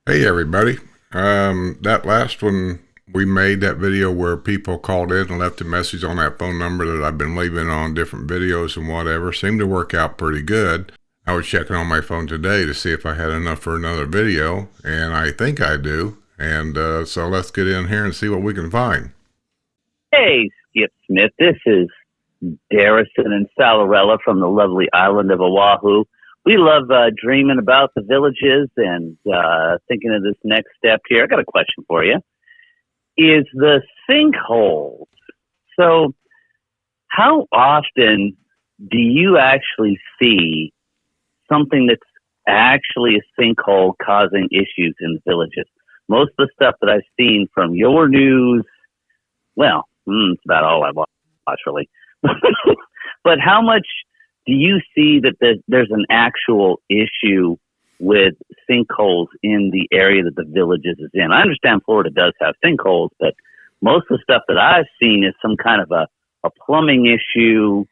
Hey everybody. That last one we made, that video where people called in and left a message on that phone number that I've been leaving on different videos and whatever, seemed to work out pretty good. I was checking on my phone today to see if I had enough for another video, and I think I do. And so let's get in here and see what we can find. Hey, Skip Smith. This is Darrison and Salarella from the lovely island of Oahu. We love dreaming about the villages and thinking of this next step here. I got a question for you. Is the sinkholes. So how often do you actually see something that's actually a sinkhole causing issues in the villages? Most of the stuff that I've seen from your news, well, it's about all I watch, really. But how much do you see that there's an actual issue with sinkholes in the area that the villages is in? I understand Florida does have sinkholes, but most of the stuff that I've seen is some kind of a plumbing issue.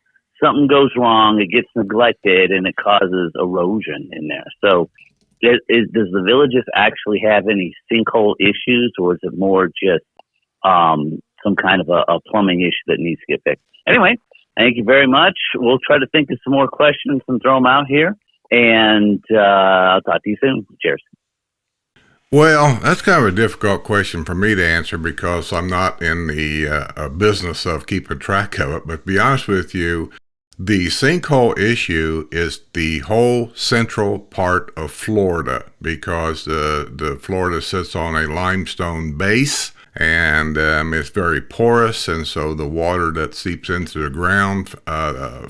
Something goes wrong, it gets neglected, and it causes erosion in there. So does the villages actually have any sinkhole issues, or is it more just some kind of a plumbing issue that needs to get fixed? Anyway, thank you very much. We'll try to think of some more questions and throw them out here. And I'll talk to you soon. Cheers. Well, that's kind of a difficult question for me to answer because I'm not in the business of keeping track of it. But to be honest with you, the sinkhole issue is the whole central part of Florida because the Florida sits on a limestone base. And it's very porous, and so the water that seeps into the ground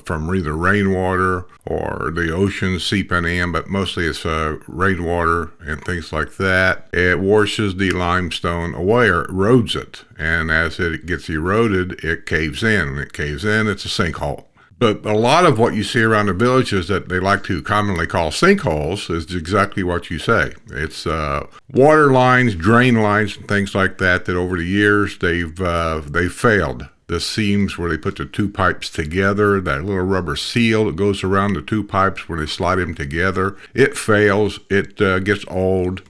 from either rainwater or the ocean seeping in, but mostly it's rainwater and things like that. It washes the limestone away or erodes it, and as it gets eroded, it caves in. When it caves in, it's a sinkhole. But a lot of what you see around the villages that they like to commonly call sinkholes is exactly what you say. It's water lines, drain lines, and things like that over the years they've failed. The seams where they put the two pipes together, that little rubber seal that goes around the two pipes where they slide them together, it fails, it gets old.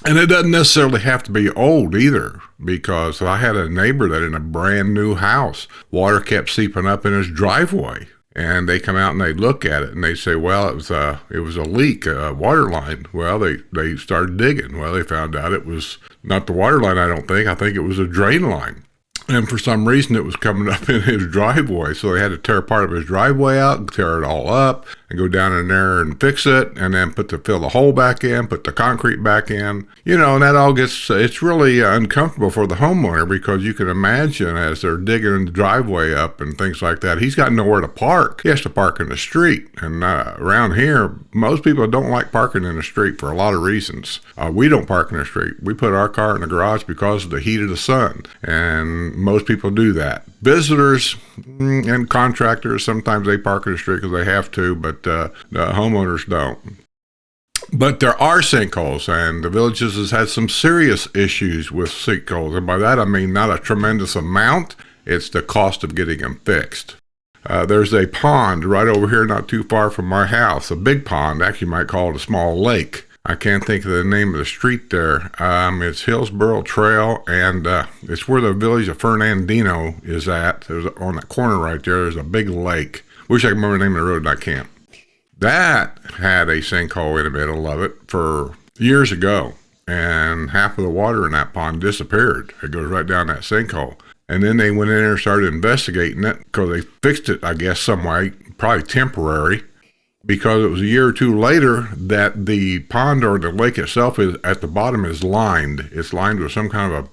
And it doesn't necessarily have to be old either, because I had a neighbor that in a brand new house, water kept seeping up in his driveway. And they come out and they look at it and they say, well, it was a leak, a water line. Well, they started digging. Well, they found out it was not the water line, I don't think. I think it was a drain line. And for some reason, it was coming up in his driveway. So they had to tear part of his driveway out, tear it all up, and go down in there and fix it, and then fill the hole back in, put the concrete back in. You know, and that all it's really uncomfortable for the homeowner because you can imagine as they're digging the driveway up and things like that, he's got nowhere to park. He has to park in the street. And around here, most people don't like parking in the street for a lot of reasons. We don't park in the street. We put our car in the garage because of the heat of the sun. And most people do that. Visitors and contractors, sometimes they park in the street because they have to, but the homeowners don't. But there are sinkholes, and the villages has had some serious issues with sinkholes. And by that I mean not a tremendous amount, it's the cost of getting them fixed. There's a pond right over here not too far from our house, a big pond, actually you might call it a small lake. I can't think of the name of the street there. It's Hillsborough Trail, and it's where the village of Fernandino is at. There's on that corner right there, there's a big lake. Wish I could remember the name of the road, and I can't. That had a sinkhole in the middle of it for years ago, and half of the water in that pond disappeared. It goes right down that sinkhole. And then they went in there and started investigating it because they fixed it, I guess, some way, probably temporary. Because it was a year or two later that the pond or the lake itself is at the bottom is lined. It's lined with some kind of a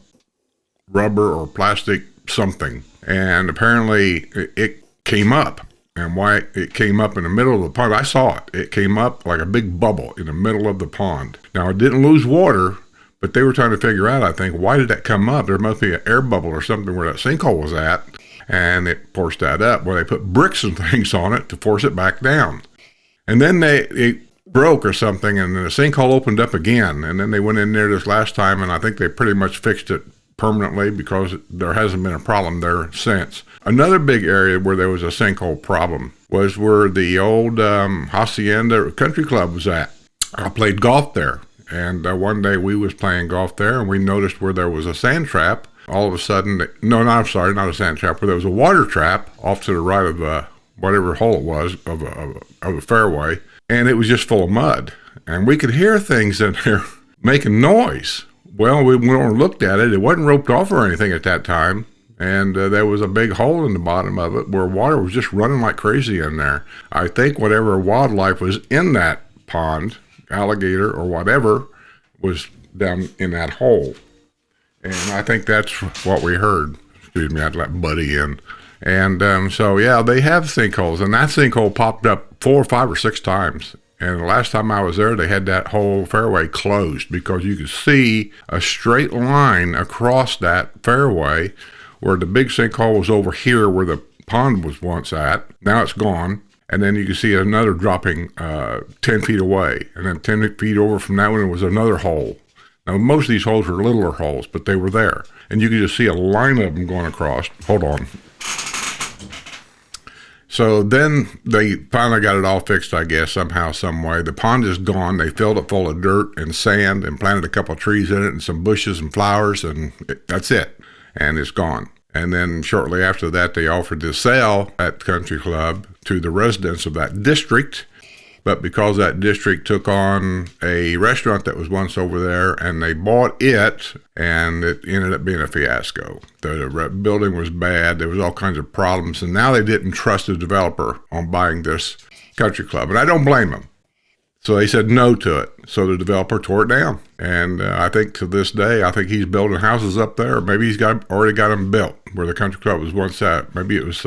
rubber or plastic something. And apparently it came up. And why it came up in the middle of the pond, I saw it. It came up like a big bubble in the middle of the pond. Now it didn't lose water, but they were trying to figure out, I think, why did that come up? There must be an air bubble or something where that sinkhole was at. And it forced that up. Well, they put bricks and things on it to force it back down. And then it broke or something, and then the sinkhole opened up again. And then they went in there this last time, and I think they pretty much fixed it permanently because there hasn't been a problem there since. Another big area where there was a sinkhole problem was where the old Hacienda Country Club was at. I played golf there. And one day we was playing golf there, and we noticed where there was a sand trap. All of a sudden, I'm sorry, not a sand trap, where there was a water trap off to the right of whatever hole it was of a fairway, and it was just full of mud. And we could hear things in there making noise. Well, we went over and looked at it. It wasn't roped off or anything at that time. And there was a big hole in the bottom of it where water was just running like crazy in there. I think whatever wildlife was in that pond, alligator or whatever, was down in that hole. And I think that's what we heard. Excuse me, I'd let Buddy in. And so, yeah, they have sinkholes. And that sinkhole popped up 4 or 5 or 6 times. And the last time I was there, they had that whole fairway closed because you could see a straight line across that fairway where the big sinkhole was over here where the pond was once at. Now it's gone. And then you can see another dropping 10 feet away. And then 10 feet over from that one was another hole. Now, most of these holes were littler holes, but they were there. And you could just see a line of them going across. Hold on. So then they finally got it all fixed, I guess, somehow, some way. The pond is gone. They filled it full of dirt and sand and planted a couple of trees in it and some bushes and flowers, and that's it. And it's gone. And then shortly after that, they offered to sell at the country club to the residents of that district. But because that district took on a restaurant that was once over there and they bought it, and it ended up being a fiasco. The building was bad. There was all kinds of problems. And now they didn't trust the developer on buying this country club. And I don't blame them. So they said no to it. So the developer tore it down. And I think to this day, I think he's building houses up there. Maybe he's already got them built where the country club was once at. Maybe it was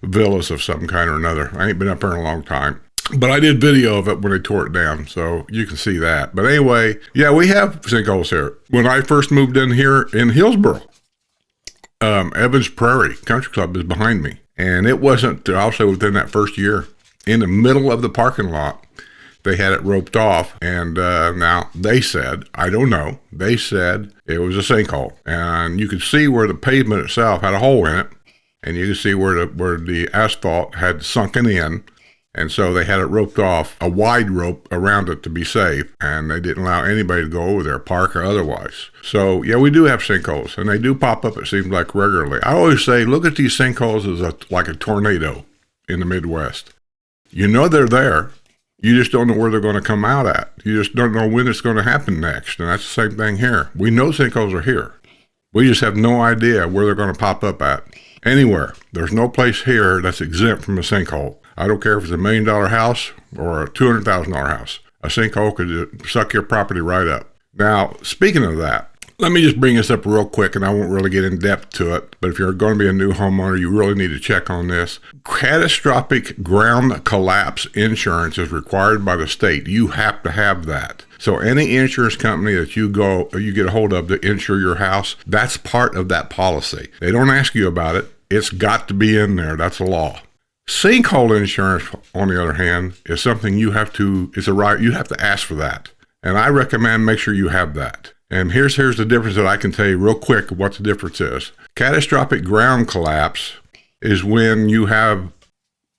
villas of some kind or another. I ain't been up there in a long time. But I did video of it when they tore it down, so you can see that. But anyway, yeah, we have sinkholes here. When I first moved in here in Hillsboro, Evans Prairie Country Club is behind me. And it wasn't, I'll say within that first year, in the middle of the parking lot, they had it roped off. And now they said, I don't know, they said it was a sinkhole. And you could see where the pavement itself had a hole in it. And you could see where the asphalt had sunken in. And so they had it roped off, a wide rope around it to be safe, and they didn't allow anybody to go over there, park or otherwise. So, yeah, we do have sinkholes, and they do pop up, it seems like, regularly. I always say, look at these sinkholes as like a tornado in the Midwest. You know they're there. You just don't know where they're going to come out at. You just don't know when it's going to happen next, and that's the same thing here. We know sinkholes are here. We just have no idea where they're going to pop up at. Anywhere. There's no place here that's exempt from a sinkhole. I don't care if it's $1 million house or a $200,000 house. A sinkhole could suck your property right up. Now, speaking of that, let me just bring this up real quick, and I won't really get in depth to it, but if you're going to be a new homeowner, you really need to check on this. Catastrophic ground collapse insurance is required by the state. You have to have that. So any insurance company that you get a hold of to insure your house, that's part of that policy. They don't ask you about it. It's got to be in there. That's a law. Sinkhole insurance, on the other hand, is something it's a right, you have to ask for that. And I recommend make sure you have that. And here's the difference that I can tell you real quick what the difference is. Catastrophic ground collapse is when you have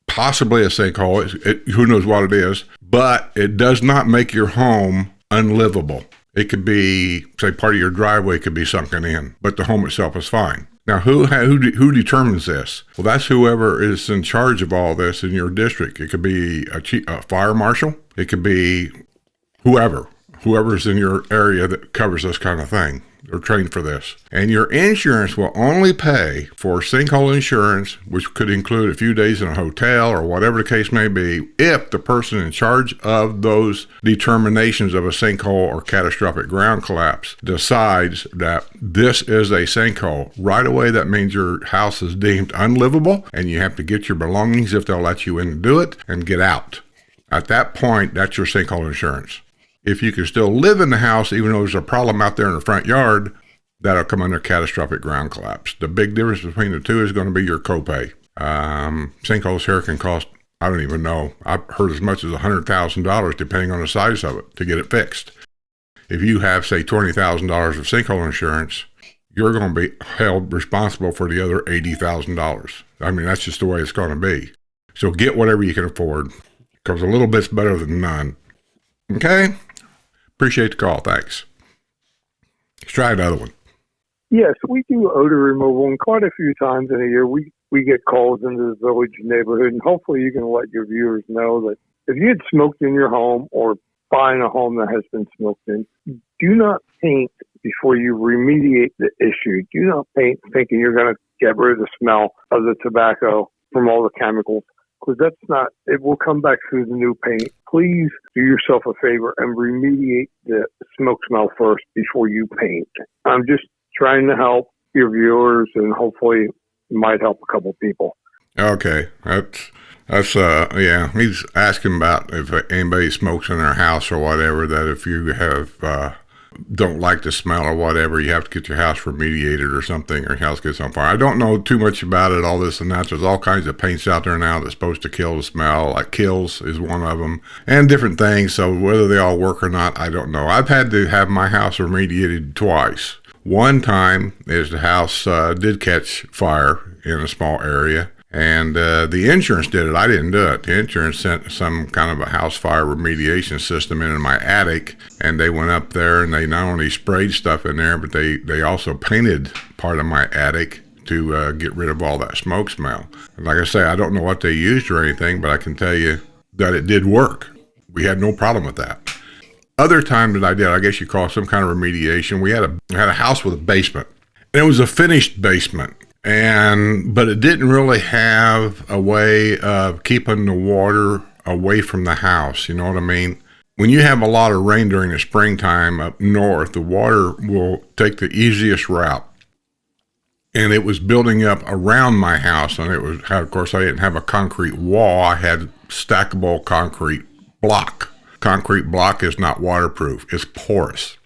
possibly a sinkhole, who knows what it is, but it does not make your home unlivable. It could be, say, part of your driveway could be sunken in, but the home itself is fine. Now, who determines this? Well, that's whoever is in charge of all this in your district. It could be a fire marshal. It could be whoever's in your area that covers this kind of thing. They're trained for this. And your insurance will only pay for sinkhole insurance, which could include a few days in a hotel or whatever the case may be, if the person in charge of those determinations of a sinkhole or catastrophic ground collapse decides that this is a sinkhole. Right away, that means your house is deemed unlivable, and you have to get your belongings, if they'll let you in to do it, and get out. At that point, that's your sinkhole insurance. If you can still live in the house, even though there's a problem out there in the front yard, that'll come under catastrophic ground collapse. The big difference between the two is going to be your copay. Sinkholes here can cost, I don't even know, I've heard as much as $100,000 depending on the size of it to get it fixed. If you have, say, $20,000 of sinkhole insurance, you're going to be held responsible for the other $80,000. I mean, that's just the way it's going to be. So get whatever you can afford, because a little bit's better than none. Okay? Appreciate the call. Thanks. Let's try another one. Yes, we do odor removal, and quite a few times in a year we get calls into the village neighborhood, and hopefully you can let your viewers know that if you had smoked in your home or buying a home that has been smoked in, do not paint before you remediate the issue. Do not paint thinking you're going to get rid of the smell of the tobacco from all the chemicals, because that's not, it will come back through the new paint. Please do yourself a favor and remediate the smoke smell first before you paint. I'm just trying to help your viewers, and hopefully it might help a couple people. Okay. Yeah, he's asking about if anybody smokes in their house or whatever, that if you have, don't like the smell or whatever, you have to get your house remediated or something, or your house gets on fire. I don't know too much about it, all this and that. There's all kinds of paints out there now that's supposed to kill the smell, like Kills is one of them, and different things. So whether they all work or not, I don't know. I've had to have my house remediated twice. One time is the house did catch fire in a small area, and the insurance did it. I didn't do it. The insurance sent some kind of a house fire remediation system into my attic, and they went up there and they not only sprayed stuff in there, but they also painted part of my attic to get rid of all that smoke smell. And like I say, I don't know what they used or anything, but I can tell you that it did work. We had no problem with that. Other time that I did, I guess you call it some kind of remediation. We had a house with a basement, and it was a finished basement, but it didn't really have a way of keeping the water away from the house. You know what I mean? When you have a lot of rain during the springtime up north, the water will take the easiest route. And it was building up around my house, and of course, I didn't have a concrete wall. I had stackable concrete block. Concrete block is not waterproof. It's porous.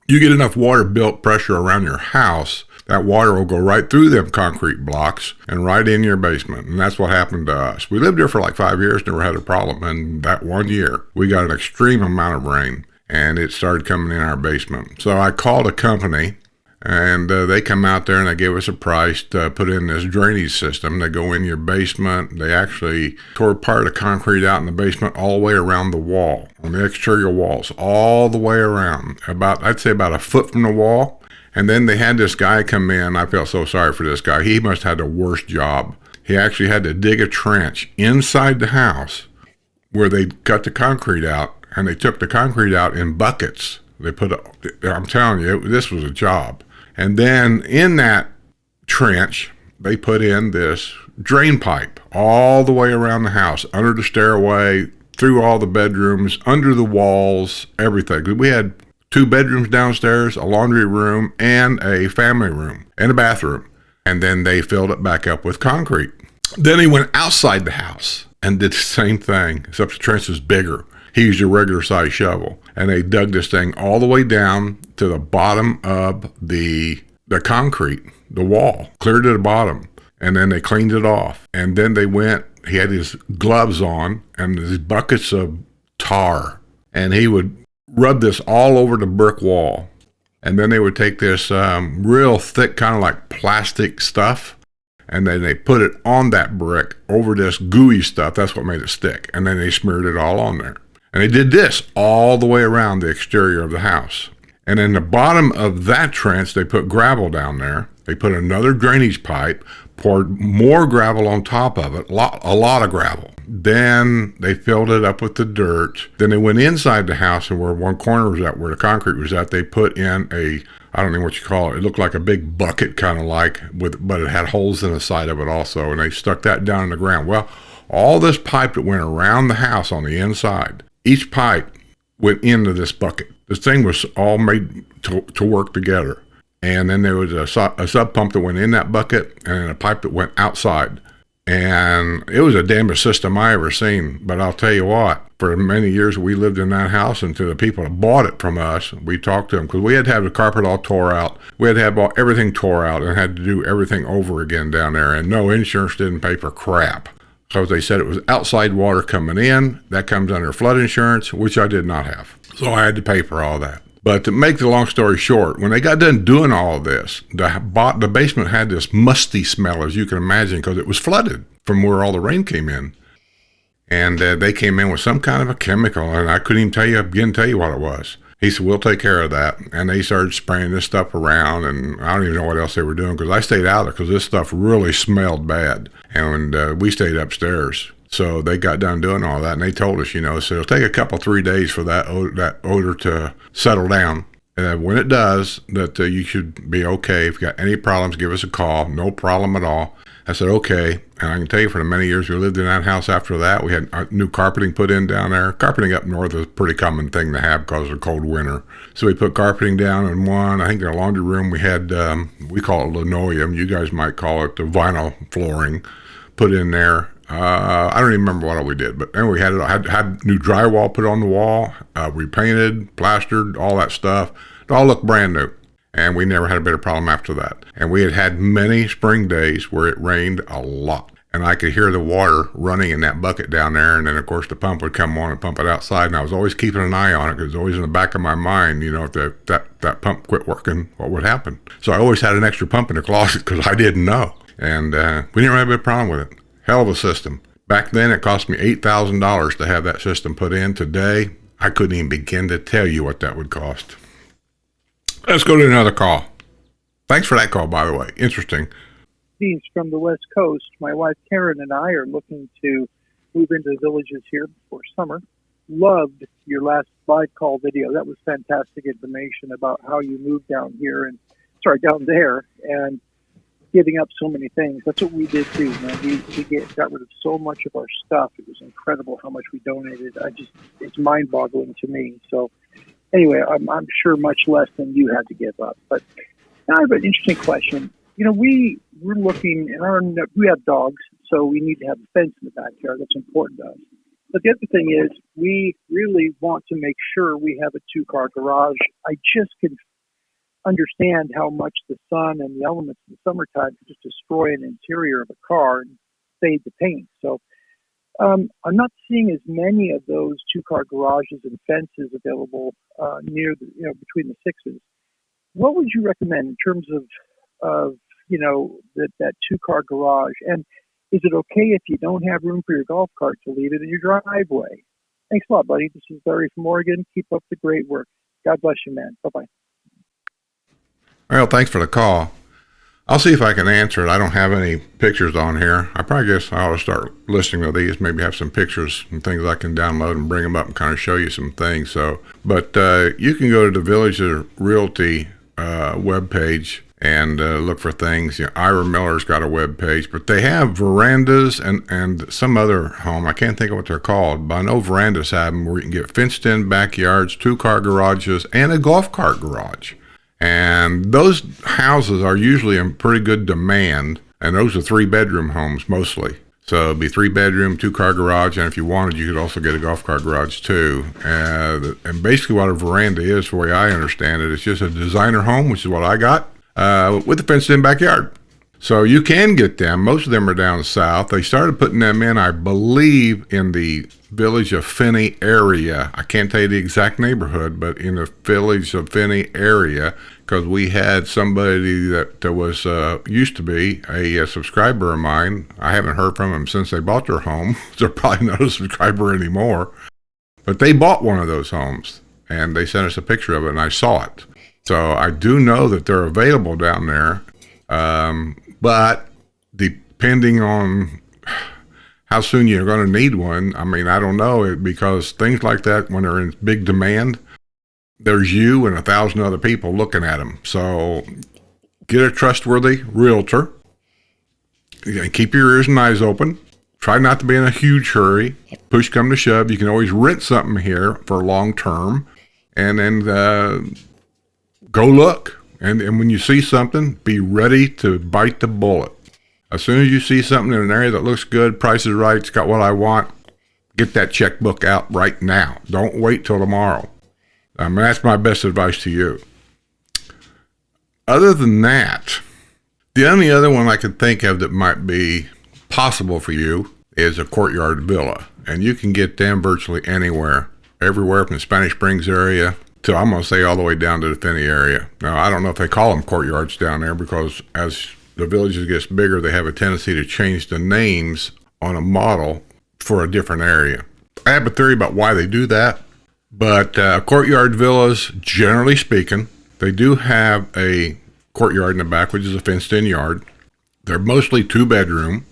You get enough water built pressure around your house, that water will go right through them concrete blocks and right in your basement. And that's what happened to us. We lived there for like 5 years, never had a problem. And that 1 year, we got an extreme amount of rain, and it started coming in our basement. So I called a company, and they come out there and they gave us a price to put in this drainage system. They go in your basement. They actually tore part of the concrete out in the basement all the way around the wall, on the exterior walls, all the way around, I'd say about a foot from the wall. And then they had this guy come in. I felt so sorry for this guy. He must have had the worst job. He actually had to dig a trench inside the house where they cut the concrete out, and they took the concrete out in buckets. I'm telling you, this was a job. And then in that trench, they put in this drain pipe all the way around the house, under the stairway, through all the bedrooms, under the walls, everything. We had 2 bedrooms downstairs, a laundry room, and a family room, and a bathroom. And then they filled it back up with concrete. Then he went outside the house and did the same thing, except the trench was bigger. He used a regular size shovel, and they dug this thing all the way down to the bottom of the concrete, the wall, clear to the bottom, and then they cleaned it off. And then he had his gloves on and his buckets of tar, and he would rub this all over the brick wall. And then they would take this real thick, kind of like plastic stuff, and then they put it on that brick over this gooey stuff. That's what made it stick. And then they smeared it all on there. And they did this all the way around the exterior of the house. And in the bottom of that trench, they put gravel down there. They put another drainage pipe, poured more gravel on top of it, a lot of gravel. Then they filled it up with the dirt. Then they went inside the house, and where one corner was at, where the concrete was at, they put in I don't know what you call it. It looked like a big bucket, kind of like, but it had holes in the side of it also, and they stuck that down in the ground. Well, all this pipe that went around the house on the inside, each pipe went into this bucket. This thing was all made to work together. And then there was a sub pump that went in that bucket, and a pipe that went outside. And it was the damnedest system I ever seen. But I'll tell you what, for many years we lived in that house, and to the people that bought it from us, we talked to them, because we had to have the carpet all tore out. We had to have everything tore out and had to do everything over again down there. And no, insurance didn't pay for crap. So they said it was outside water coming in. That comes under flood insurance, which I did not have. So I had to pay for all that. But to make the long story short, when they got done doing all of this, the basement had this musty smell, as you can imagine, because it was flooded from where all the rain came in. And they came in with some kind of a chemical, and I couldn't even begin to tell you what it was. He said, we'll take care of that. And they started spraying this stuff around, and I don't even know what else they were doing because I stayed out there because this stuff really smelled bad. And we stayed upstairs. So they got done doing all that, and they told us, so it'll take a couple, 3 days for that odor to settle down. And when it does, that you should be okay. If you got any problems, give us a call. No problem at all. I said, okay. And I can tell you for the many years we lived in that house after that, we had new carpeting put in down there. Carpeting up north is a pretty common thing to have because of the cold winter. So we put carpeting down in one. I think in our laundry room we had, we call it linoleum. You guys might call it the vinyl flooring put in there. I don't even remember what all we did. But anyway, we had new drywall put on the wall, repainted, plastered, all that stuff. It all looked brand new. And we never had a better problem after that. And we had many spring days where it rained a lot. And I could hear the water running in that bucket down there. And then, of course, the pump would come on and pump it outside. And I was always keeping an eye on it because it was always in the back of my mind, if that pump quit working, what would happen? So I always had an extra pump in the closet because I didn't know. And we didn't have a big problem with it. Hell of a system. Back then, it cost me $8,000 to have that system put in. Today, I couldn't even begin to tell you what that would cost. Let's go to another call. Thanks for that call, by the way. Interesting. He's from the West Coast. My wife Karen and I are looking to move into the villages here before summer. Loved your last live call video. That was fantastic information about how you moved down there and giving up so many things. That's what we did too, man. We got rid of so much of our stuff. It was incredible how much we donated. It's mind-boggling to me. So anyway, I'm sure much less than you had to give up. But now I have an interesting question. We're looking, and we have dogs, so we need to have a fence in the backyard. That's important to us. But the other thing is, we really want to make sure we have a 2-car garage. I just can understand how much the sun and the elements in the summertime can just destroy an interior of a car and fade the paint. So I'm not seeing as many of those 2-car garages and fences available near between the sixes. What would you recommend in terms of that 2-car garage? And is it okay if you don't have room for your golf cart to leave it in your driveway? Thanks a lot, buddy. This is Larry from Oregon. Keep up the great work. God bless you, man. Bye-bye. Well, thanks for the call. I'll see if I can answer it. I don't have any pictures on here. I probably guess I ought to start listening to these, maybe have some pictures and things I can download and bring them up and kind of show you some things. But you can go to the Village Realty webpage and look for things. Ira Miller's got a webpage, but they have verandas and some other home. I can't think of what they're called, but I know verandas have them where you can get fenced-in backyards, 2-car garages, and a golf cart garage. And those houses are usually in pretty good demand, and those are 3-bedroom homes mostly. So it'd be 3-bedroom, 2-car garage, and if you wanted, you could also get a golf cart garage too. And basically what a veranda is, the way I understand it, it's just a designer home, which is what I got, with a fenced-in backyard. So you can get them. Most of them are down south. They started putting them in, I believe, in the Village of Finney area. I can't tell you the exact neighborhood, but in the Village of Finney area, because we had somebody that was used to be a subscriber of mine. I haven't heard from them since they bought their home. They're probably not a subscriber anymore. But they bought one of those homes, and they sent us a picture of it, and I saw it. So I do know that they're available down there. But depending on how soon you're going to need one, I mean, I don't know, because things like that, when they're in big demand, there's you and 1,000 other people looking at them. So get a trustworthy realtor. Keep your ears and eyes open. Try not to be in a huge hurry. Push come to shove. You can always rent something here for long term, and then go look. And when you see something, be ready to bite the bullet. As soon as you see something in an area that looks good, price is right, it's got what I want, get that checkbook out right now. Don't wait till tomorrow. That's my best advice to you. Other than that, the only other one I could think of that might be possible for you is a courtyard villa. And you can get them virtually anywhere, everywhere from the Spanish Springs area to, I'm going to say, all the way down to the Finney area. Now, I don't know if they call them courtyards down there, because as the villages gets bigger, they have a tendency to change the names on a model for a different area. I have a theory about why they do that. But courtyard villas, generally speaking, they do have a courtyard in the back, which is a fenced-in yard. They're mostly 2-bedroom,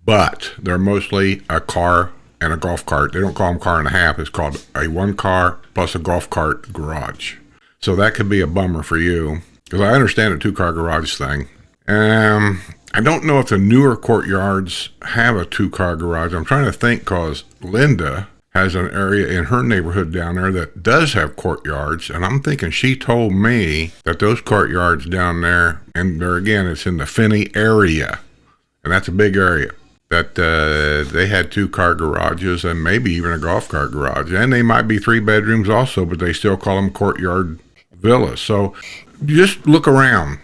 but they're mostly a car and a golf cart. They don't call them car and a half. It's called a 1-car plus a golf cart garage. So that could be a bummer for you, because I understand a 2-car garage thing. I don't know if the newer courtyards have a 2-car garage. I'm trying to think, because Linda has an area in her neighborhood down there that does have courtyards, and I'm thinking she told me that those courtyards down there, and there again, it's in the Finney area, and that's a big area, that they had 2-car garages and maybe even a golf cart garage, and they might be 3 bedrooms also, but they still call them courtyard villas. So just look around.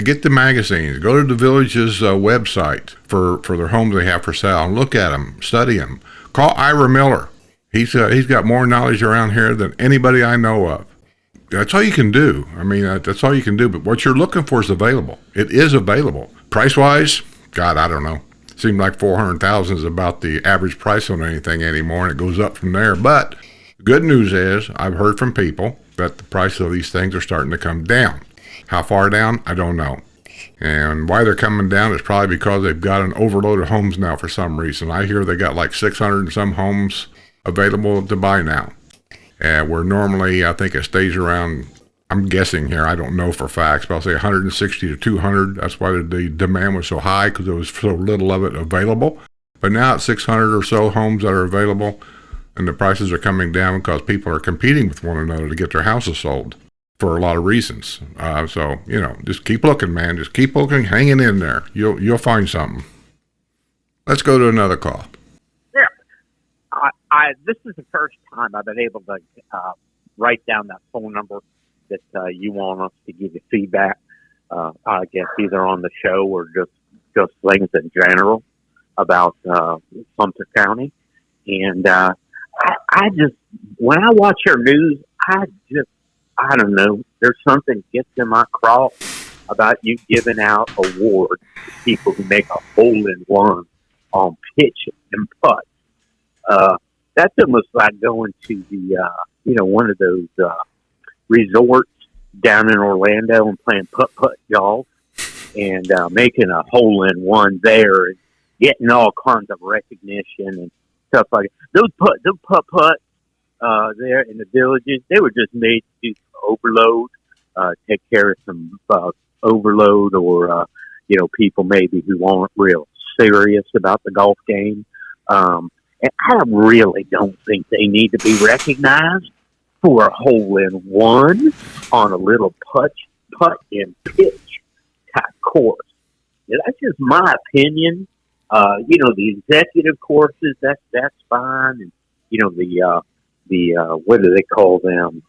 Get the magazines. Go to the Village's website for their homes they have for sale, and look at them, study them. Call Ira Miller. He's got more knowledge around here than anybody I know of. That's all you can do. I mean, that's all you can do. But what you're looking for is available. It is available. Price-wise, God, I don't know. Seems like $400,000 is about the average price on anything anymore, and it goes up from there. But the good news is I've heard from people that the price of these things are starting to come down. How far down? I don't know. And why they're coming down is probably because they've got an overload of homes now for some reason. I hear they got like 600 and some homes available to buy now. Where normally I think it stays around, I'm guessing here, I don't know for facts, but I'll say 160 to 200. That's why the demand was so high, because there was so little of it available. But now it's 600 or so homes that are available, and the prices are coming down because people are competing with one another to get their houses sold for a lot of reasons. So, just keep looking, man. Just keep looking, hanging in there. You'll find something. Let's go to another call. This is the first time I've been able to write down that phone number that you want us to give you feedback. I guess either on the show or just things in general about Sumter County. And I just, when I watch your news, I don't know, there's something gets in my craw about you giving out awards to people who make a hole-in-one on pitch and putt. That's almost like going to the, one of those resorts down in Orlando and playing putt-putt golf and making a hole-in-one there and getting all kinds of recognition and stuff like that. Those putt-putt there in the Villages, they were just made to do overload, take care of some overload or, people maybe who aren't real serious about the golf game. And I really don't think they need to be recognized for a hole-in-one on a little putt and pitch type course. Yeah, that's just my opinion. The executive courses, that's fine. And, the what do they call them?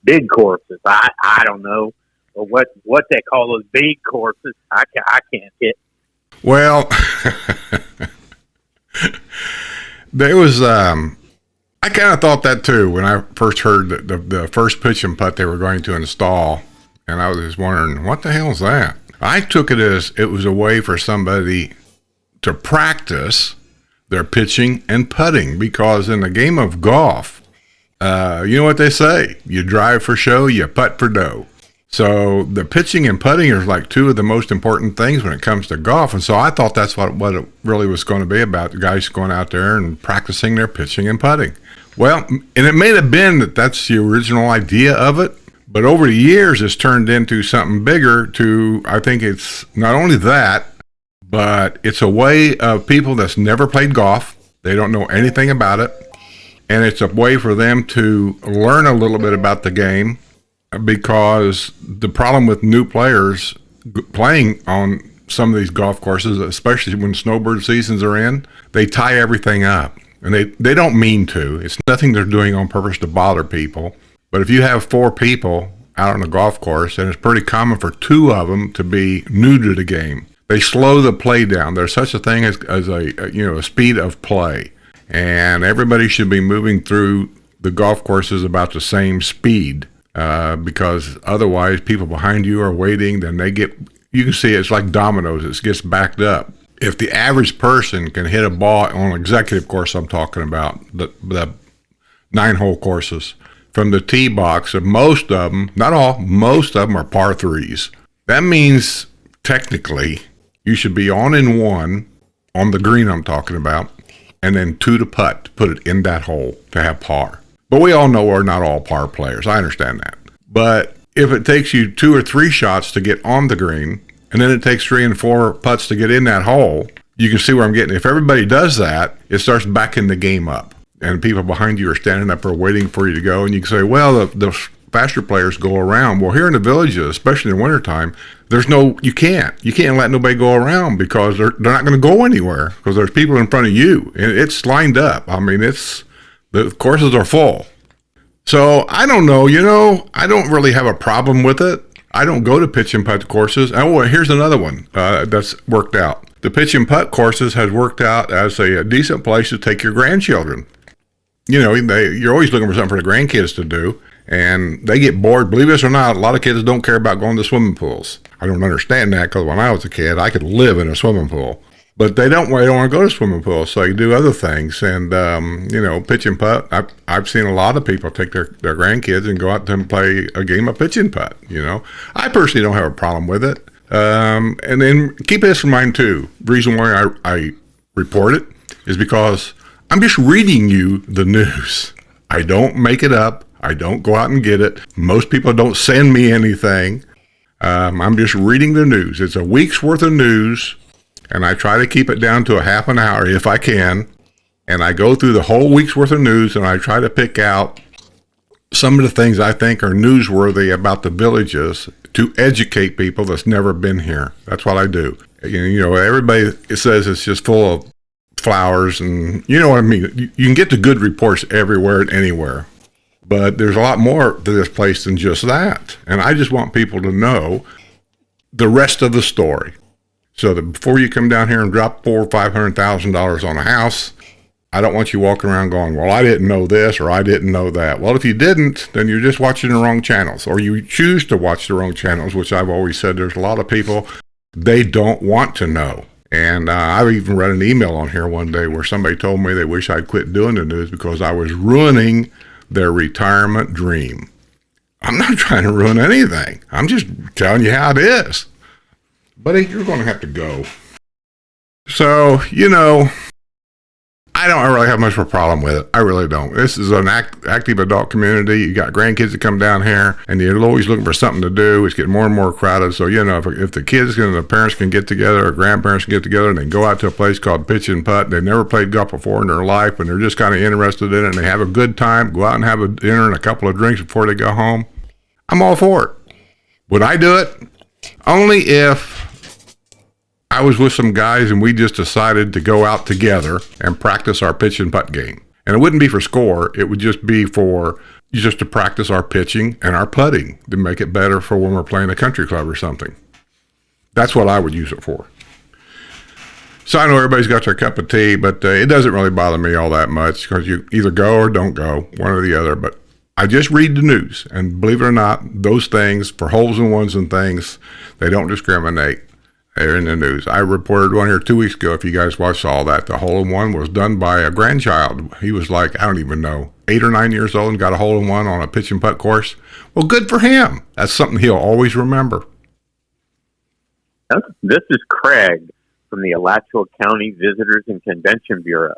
Big courses. I don't know. Or what they call those big courses. I can't hit. Well, there was, I kind of thought that too when I first heard the first pitch and putt they were going to install. And I was just wondering, what the hell is that? I took it as it was a way for somebody to practice their pitching and putting, because in the game of golf, you know what they say, you drive for show, you putt for dough. So the pitching and putting are like two of the most important things when it comes to golf. And so I thought that's what it really was going to be about, the guys going out there and practicing their pitching and putting. Well, and it may have been that that's the original idea of it, but over the years it's turned into something bigger to, I think it's not only that, but it's a way of people that's never played golf. They don't know anything about it. And it's a way for them to learn a little bit about the game, because the problem with new players playing on some of these golf courses, especially when snowbird seasons are in, they tie everything up. And they don't mean to. It's nothing they're doing on purpose to bother people. But if you have 4 people out on a golf course, and it's pretty common for 2 of them to be new to the game, they slow the play down. There's such a thing as a speed of play. And everybody should be moving through the golf courses about the same speed. Because otherwise people behind you are waiting, then you can see it's like dominoes, it gets backed up. If the average person can hit a ball on an executive course I'm talking about, the 9-hole courses. From the tee box, and most of them, not all, most of them are par threes. That means technically you should be on in one, on the green I'm talking about, and then 2 to putt to put it in that hole to have par. But we all know we're not all par players. I understand that. But if it takes you 2 or 3 shots to get on the green, and then it takes 3 and 4 putts to get in that hole, you can see where I'm getting. If everybody does that, it starts backing the game up. And people behind you are standing up or waiting for you to go. And you can say, well, the faster players go around. Well, here in the villages, especially in wintertime, you can't let nobody go around because they're not going to go anywhere because there's people in front of you. And it's lined up. I mean, the courses are full. So I don't know, I don't really have a problem with it. I don't go to pitch and putt courses. Oh, here's another one that's worked out. The pitch and putt courses has worked out as a decent place to take your grandchildren. You're always looking for something for the grandkids to do, and they get bored. Believe this or not, a lot of kids don't care about going to swimming pools. I don't understand that because when I was a kid, I could live in a swimming pool. But they don't want to go to swimming pools, so you do other things. And, pitch and putt, I've seen a lot of people take their grandkids and go out and play a game of pitch and putt, I personally don't have a problem with it. And then keep this in mind, too. The reason why I report it is because I'm just reading you the news. I don't make it up. I don't go out and get it. Most people don't send me anything. I'm just reading the news. It's a week's worth of news, and I try to keep it down to a half an hour if I can. And I go through the whole week's worth of news, and I try to pick out some of the things I think are newsworthy about the villages to educate people that's never been here. That's what I do. Everybody says it's just full of flowers, and you know what I mean. You can get the good reports everywhere and anywhere, but there's a lot more to this place than just that. And I just want people to know the rest of the story, so that before you come down here and drop $400,000 or $500,000 on a house, I don't want you walking around going, well, I didn't know this or I didn't know that. Well, if you didn't, then you're just watching the wrong channels, or you choose to watch the wrong channels, which I've always said there's a lot of people, they don't want to know. And I've even read an email on here one day where somebody told me they wish I'd quit doing the news because I was ruining their retirement dream. I'm not trying to ruin anything. I'm just telling you how it is. Buddy, you're going to have to go. So, I don't really have much of a problem with it. I really don't. This is an active adult community. You got grandkids that come down here, and you're always looking for something to do. It's getting more and more crowded. So, if the kids and the parents can get together, or grandparents can get together, and they go out to a place called Pitch and Putt, they've never played golf before in their life, and they're just kind of interested in it, and they have a good time, go out and have a dinner and a couple of drinks before they go home, I'm all for it. Would I do it? Only if I was with some guys and we just decided to go out together and practice our pitch and putt game. And it wouldn't be for score. It would just be just to practice our pitching and our putting to make it better for when we're playing a country club or something. That's what I would use it for. So I know everybody's got their cup of tea, but it doesn't really bother me all that much because you either go or don't go, one or the other. But I just read the news, and believe it or not, those things, for holes in ones and things, they don't discriminate. They're in the news. I reported one here 2 weeks ago, if you guys watched all that. The hole-in-one was done by a grandchild. He was like, I don't even know, 8 or 9 years old and got a hole-in-one on a pitch and putt course. Well, good for him. That's something he'll always remember. This is Craig from the Alachua County Visitors and Convention Bureau.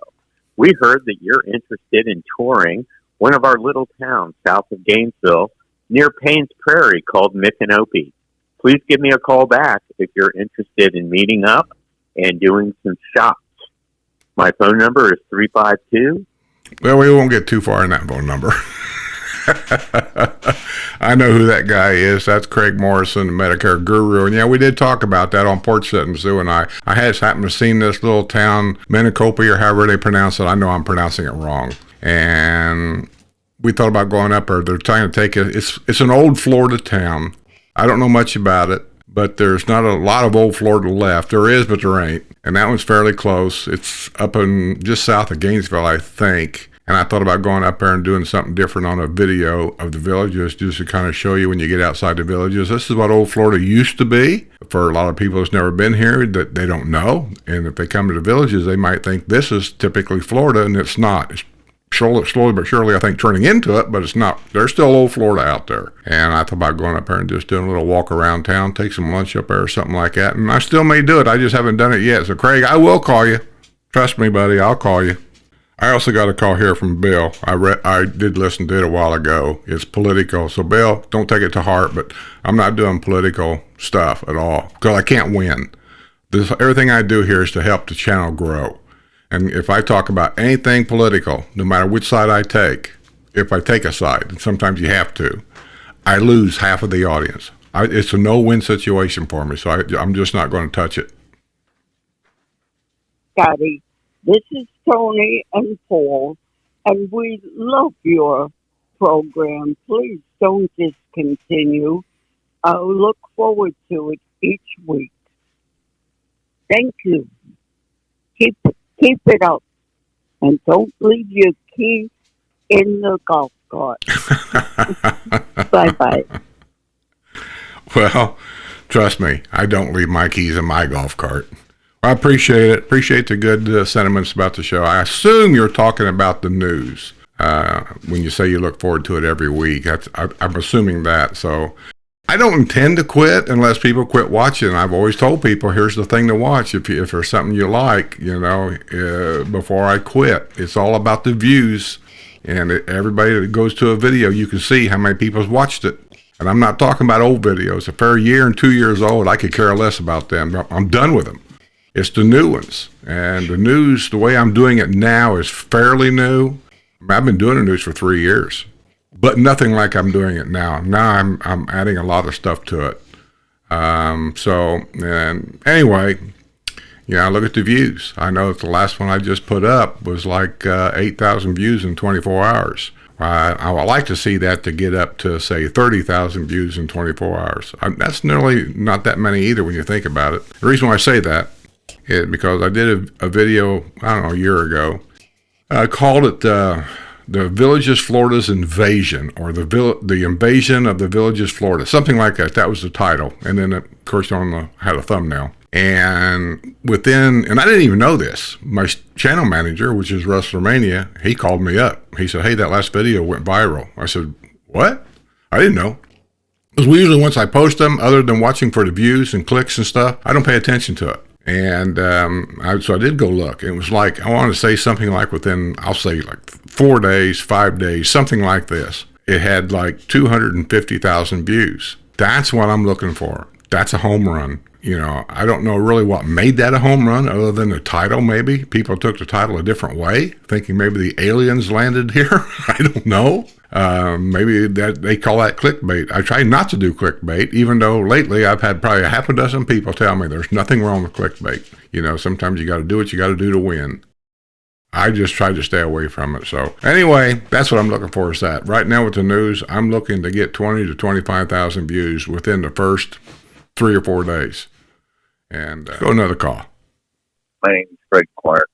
We heard that you're interested in touring one of our little towns south of Gainesville near Payne's Prairie called Micanopy. Please give me a call back if you're interested in meeting up and doing some shops. My phone number is 352. Well, we won't get too far in that phone number. I know who that guy is. That's Craig Morrison, the Medicare guru. And yeah, we did talk about that on Porch Sitting, Sue and I. I had happened to seen this little town, Micanopy, or however they pronounce it. I know I'm pronouncing it wrong. And we thought about going up there. They're trying to take it. It's an old Florida town. I don't know much about it, but there's not a lot of old Florida left. There is, but there ain't. And that one's fairly close. It's up in just south of Gainesville, I think. And I thought about going up there and doing something different on a video of the villages just to kind of show you when you get outside the villages. This is what old Florida used to be. For a lot of people that's never been here, that they don't know. And if they come to the villages, they might think this is typically Florida, and it's not. It's slowly but surely, I think, turning into it, but it's not. There's still old Florida out there. And I thought about going up there and just doing a little walk around town, take some lunch up there or something like that. And I still may do it. I just haven't done it yet. So, Craig, I will call you. Trust me, buddy, I'll call you. I also got a call here from Bill. I did listen to it a while ago. It's political. So, Bill, don't take it to heart, but I'm not doing political stuff at all because I can't win. Everything I do here is to help the channel grow. And if I talk about anything political, no matter which side I take, if I take a side, and sometimes you have to, I lose half of the audience. It's a no-win situation for me, so I'm just not going to touch it. Scotty, this is Tony and Paul, and we love your program. Please don't discontinue. I'll look forward to it each week. Thank you. Keep it up. And don't leave your key in the golf cart. Bye-bye. Well, trust me, I don't leave my keys in my golf cart. I appreciate it. Appreciate the good sentiments about the show. I assume you're talking about the news when you say you look forward to it every week. I'm assuming that. So I don't intend to quit unless people quit watching. I've always told people, here's the thing to watch. If there's something you like, before I quit, it's all about the views. And everybody that goes to a video, you can see how many people's watched it. And I'm not talking about old videos. If they're a year and 2 years old, I could care less about them. I'm done with them. It's the new ones. And the news, the way I'm doing it now is fairly new. I've been doing the news for 3 years, but nothing like I'm doing it now. Now I'm adding a lot of stuff to it. And anyway, look at the views. I know that the last one I just put up was like 8,000 views in 24 hours. I would like to see that to get up to, say, 30,000 views in 24 hours. That's nearly not that many either when you think about it. The reason why I say that is because I did a video, a year ago. I called it the Villages Florida's Invasion, or the Invasion of the Villages Florida, something like that. That was the title. And then, of course, had a thumbnail. And I didn't even know this, my channel manager, which is WrestleMania, he called me up. He said, hey, that last video went viral. I said, what? I didn't know. Because usually once I post them, other than watching for the views and clicks and stuff, I don't pay attention to it. And so I did go look. It was like, I wanted to say something like within, I'll say like 4 days, 5 days, something like this. It had like 250,000 views. That's what I'm looking for. That's a home run. I don't know really what made that a home run other than the title, maybe. People took the title a different way, thinking maybe the aliens landed here. I don't know. Maybe that they call that clickbait. I try not to do clickbait, even though lately I've had probably a half a dozen people tell me there's nothing wrong with clickbait. Sometimes you got to do what you got to do to win. I just try to stay away from it. So anyway, that's what I'm looking for is that. Right now with the news, I'm looking to get 20 to 25,000 views within the first 3 or 4 days. And go another call. My name is Fred Clark.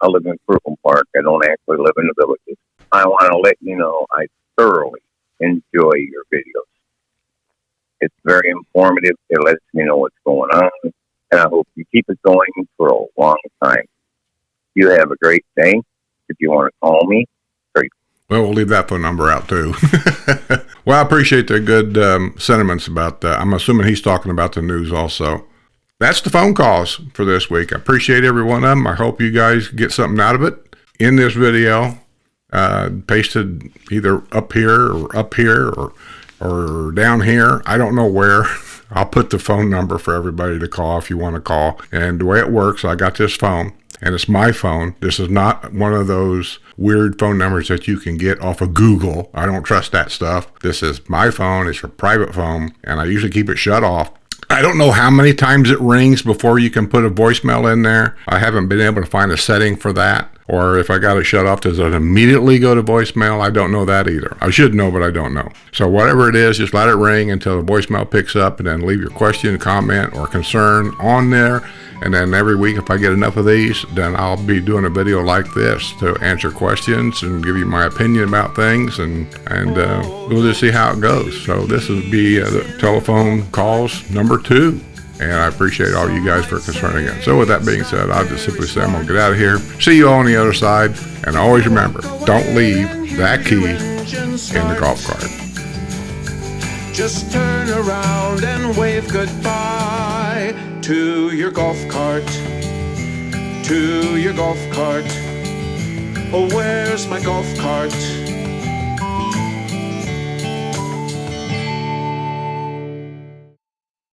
I live in Brooklyn Park. I don't actually live in the Villages. I want to let you know I thoroughly enjoy your videos. It's very informative. It lets me know what's going on. And I hope you keep it going for a long time. You have a great day. If you want to call me, great. Well, we'll leave that phone number out too. Well, I appreciate the good sentiments about that. I'm assuming he's talking about the news also. That's the phone calls for this week. I appreciate every one of them. I hope you guys get something out of it. In this video, pasted either up here or down here. I don't know where. I'll put the phone number for everybody to call if you want to call. And the way it works, I got this phone. And it's my phone. This is not one of those weird phone numbers that you can get off of Google. I don't trust that stuff. This is my phone. It's your private phone. And I usually keep it shut off. I don't know how many times it rings before you can put a voicemail in there. I haven't been able to find a setting for that. Or if I got it shut off, does it immediately go to voicemail? I don't know that either. I should know, but I don't know. So whatever it is, just let it ring until the voicemail picks up, and then leave your question, comment, or concern on there. And then every week, if I get enough of these, then I'll be doing a video like this to answer questions and give you my opinion about things, and we'll just see how it goes. So this will be the telephone calls number 2. and I appreciate all you guys for concerning it. So with that being said, I'll just simply say I'm going to get out of here. See you all on the other side, and always remember, don't leave that key in the golf cart. Just turn around and wave goodbye to your golf cart, to your golf cart. Oh, where's my golf cart?